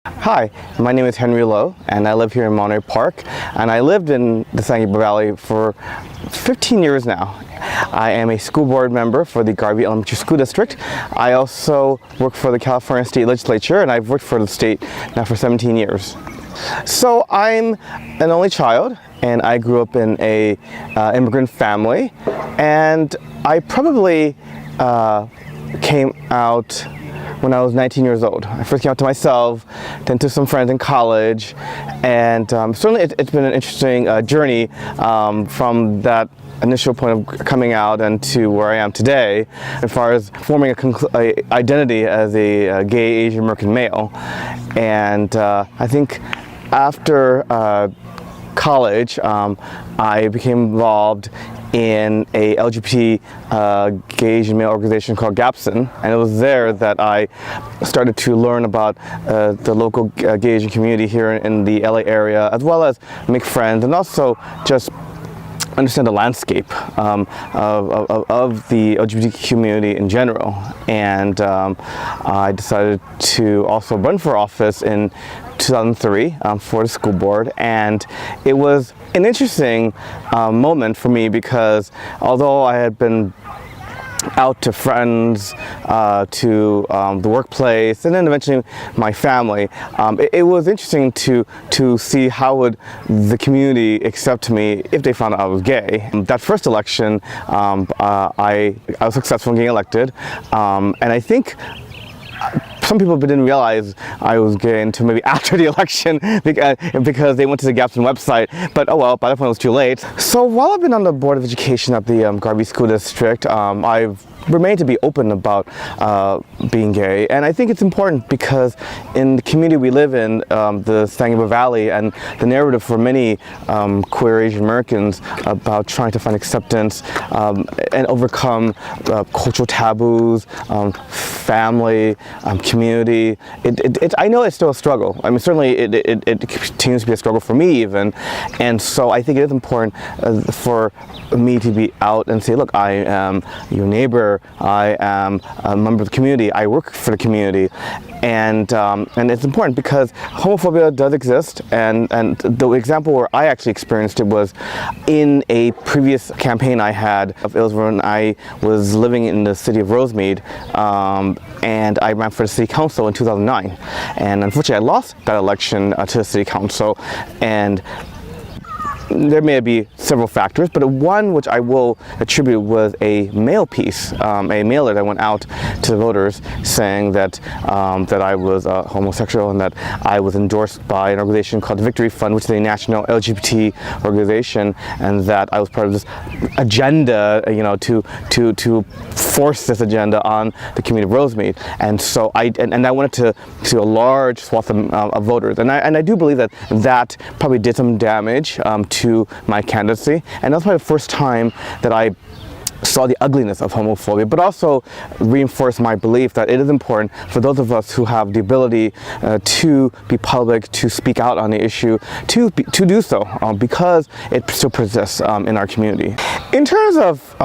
Hi, my name is Henry Lowe, and I live here in Monterey Park, and I lived in the San Gabriel Valley for 15 years now. I am a school board member for the Garvey Elementary School District. I also work for the California State Legislature, and I've worked for the state now for 17 years. So I'm an only child, and I grew up in a immigrant family, and I probably came out when I was 19 years old. I first came out to myself, then to some friends in college, and certainly it's been an interesting journey from that initial point of coming out and to where I am today, as far as forming a identity as a gay Asian American male. And I think after college, I became involved in a LGBT gay Asian male organization called Captions, and it was there that I started to learn about the local gay Asian community here in the LA area, as well as make friends and also just understand the landscape of the LGBT community in general. And I decided to also run for office in 2003 for the school board, and it was an interesting moment for me because although I had been out to friends, to the workplace, and then eventually my family, it was interesting to see how would the community accept me if they found out I was gay. That first election, I was successful in getting elected, and I think some people didn't realize I was gay until maybe after the election because they went to the Captions website, but oh well, by that point it was too late. So while I've been on the Board of Education at the Garvey School District, I've remained to be open about being gay, and I think it's important because in the community we live in, the San Gabriel Valley, and the narrative for many queer Asian Americans about trying to find acceptance and overcome cultural taboos, family, community. I know it's still a struggle. I mean, certainly it continues to be a struggle for me even, and so I think it is important for me to be out and say, look, I am your neighbor, I am a member of the community, I work for the community, and it's important because homophobia does exist, and the example where I actually experienced it was in a previous campaign I had. It was when I was living in the city of Rosemead, and I ran for the city council in 2009, and unfortunately I lost that election to the city council, and there may be several factors, but one which I will attribute was a mail piece, a mailer that went out to the voters saying that that I was homosexual and that I was endorsed by an organization called the Victory Fund, which is a national LGBT organization, and that I was part of this agenda, you know, to force this agenda on the community of Rosemead. And so I went to a large swath of voters, and I do believe that that probably did some damage to my candidacy, and that's probably the first time that I saw the ugliness of homophobia, but also reinforced my belief that it is important for those of us who have the ability to be public, to speak out on the issue, to do so because it still persists in our community. In terms of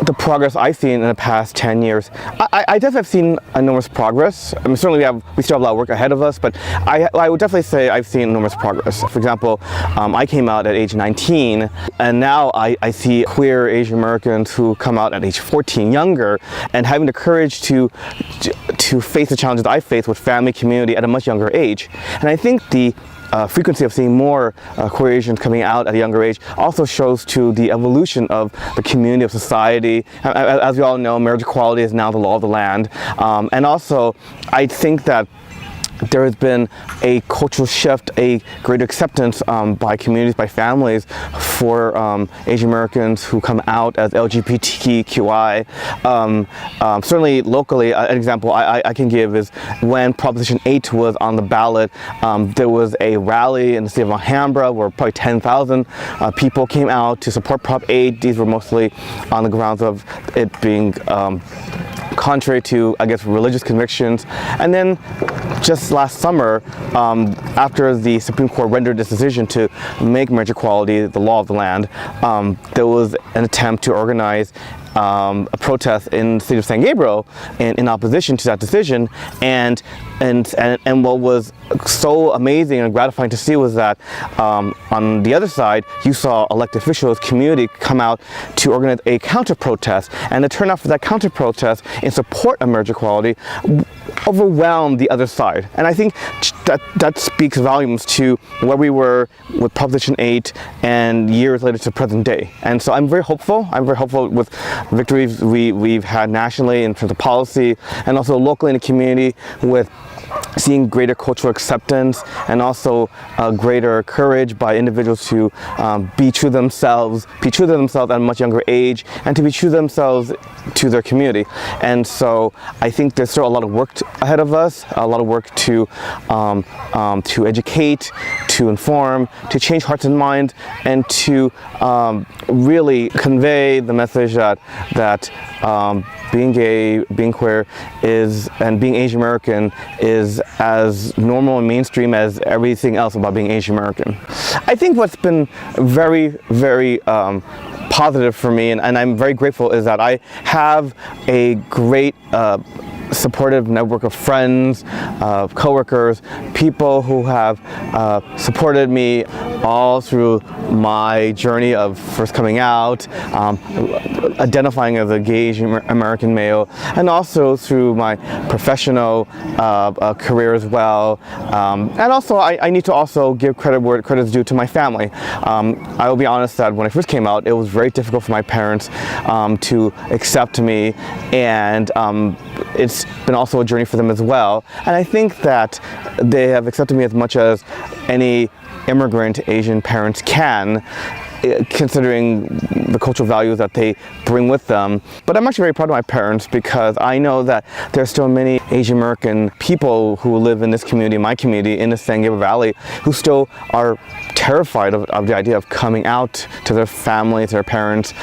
the progress I've seen in the past 10 years, I definitely have seen enormous progress. I mean, certainly we still have a lot of work ahead of us, but I would definitely say I've seen enormous progress. For example, I came out at age 19, and now I see queer Asian Americans who come out at age 14, younger, and having the courage to face the challenges I face with family, community at a much younger age. And I think the frequency of seeing more queer Asians coming out at a younger age also shows to the evolution of the community, of society. As we all know, marriage equality is now the law of the land. And also, I think that there has been a cultural shift, a greater acceptance by communities, by families, for Asian Americans who come out as LGBTQI. Certainly locally, an example I can give is when Proposition 8 was on the ballot, there was a rally in the city of Alhambra where probably 10,000 people came out to support Prop 8. These were mostly on the grounds of it being contrary to, I guess, religious convictions. And then just last summer, after the Supreme Court rendered this decision to make marriage equality the law of the land, there was an attempt to organize a protest in the city of San Gabriel in opposition to that decision, and what was so amazing and gratifying to see was that on the other side you saw elected officials, community come out to organize a counter-protest, and the turnout for that counter-protest in support of marriage equality overwhelmed the other side. And I think that speaks volumes to where we were with Proposition 8 and years later to present day. And so I'm very hopeful. I'm very hopeful with victories we've had nationally in terms of policy, and also locally in the community with seeing greater cultural acceptance, and also greater courage by individuals to be true to themselves at a much younger age, and to be true to themselves to their community. And so I think there's still a lot of work ahead of us, a lot of work to educate, to inform, to change hearts and minds, and to really convey the message that being gay, being queer and being Asian American is as normal and mainstream as everything else about being Asian American. I think what's been very, very positive for me, and I'm very grateful, is that I have a great supportive network of friends, coworkers, people who have supported me all through my journey of first coming out, identifying as a gay Asian American male, and also through my professional career as well. And also I need to also give credit where credit is due to my family. I will be honest that when I first came out, it was very difficult for my parents to accept me, and it's been also a journey for them as well. And I think that they have accepted me as much as any immigrant Asian parents can, considering the cultural values that they bring with them. But I'm actually very proud of my parents, because I know that there are still many Asian American people who live in this community, my community, in the San Gabriel Valley, who still are terrified of the idea of coming out to their family, to their parents.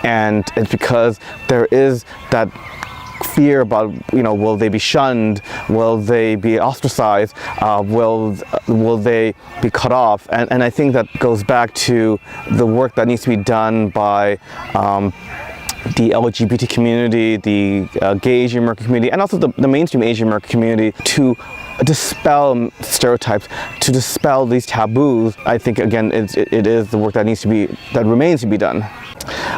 And it's because there is that fear about, will they be shunned? Will they be ostracized? Will they be cut off? And I think that goes back to the work that needs to be done by the LGBT community, the gay Asian American community, and also the mainstream Asian American community, to dispel stereotypes, to dispel these taboos. I think, again, it is the work that remains to be done.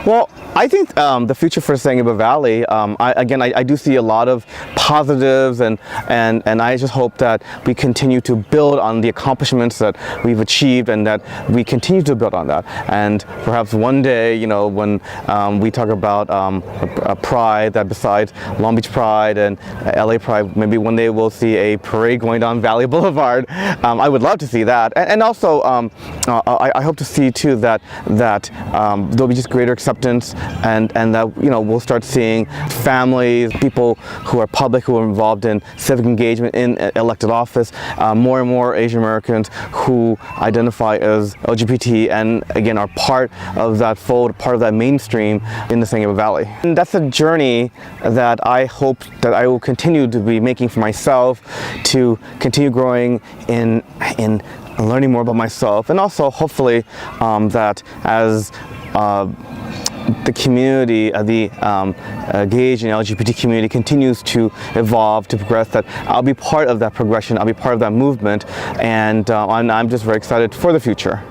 Well, I think the future for San Gabriel Valley, I do see a lot of positives, and I just hope that we continue to build on the accomplishments that we've achieved, and that we continue to build on that. And perhaps one day, when we talk about Pride, that besides Long Beach Pride and LA Pride, maybe one day we'll see a parade going down Valley Boulevard. I would love to see that. And also, I hope to see too that there'll be just greater acceptance, and that we'll start seeing families, people who are public, who are involved in civic engagement in elected office, more and more Asian Americans who identify as LGBT, and again are part of that fold, part of that mainstream in the San Gabriel Valley. And that's a journey that I hope that I will continue to be making for myself, to continue growing in learning more about myself, and also hopefully that as the community, the gay and LGBT community continues to evolve, to progress, that I'll be part of that progression, I'll be part of that movement, and I'm just very excited for the future.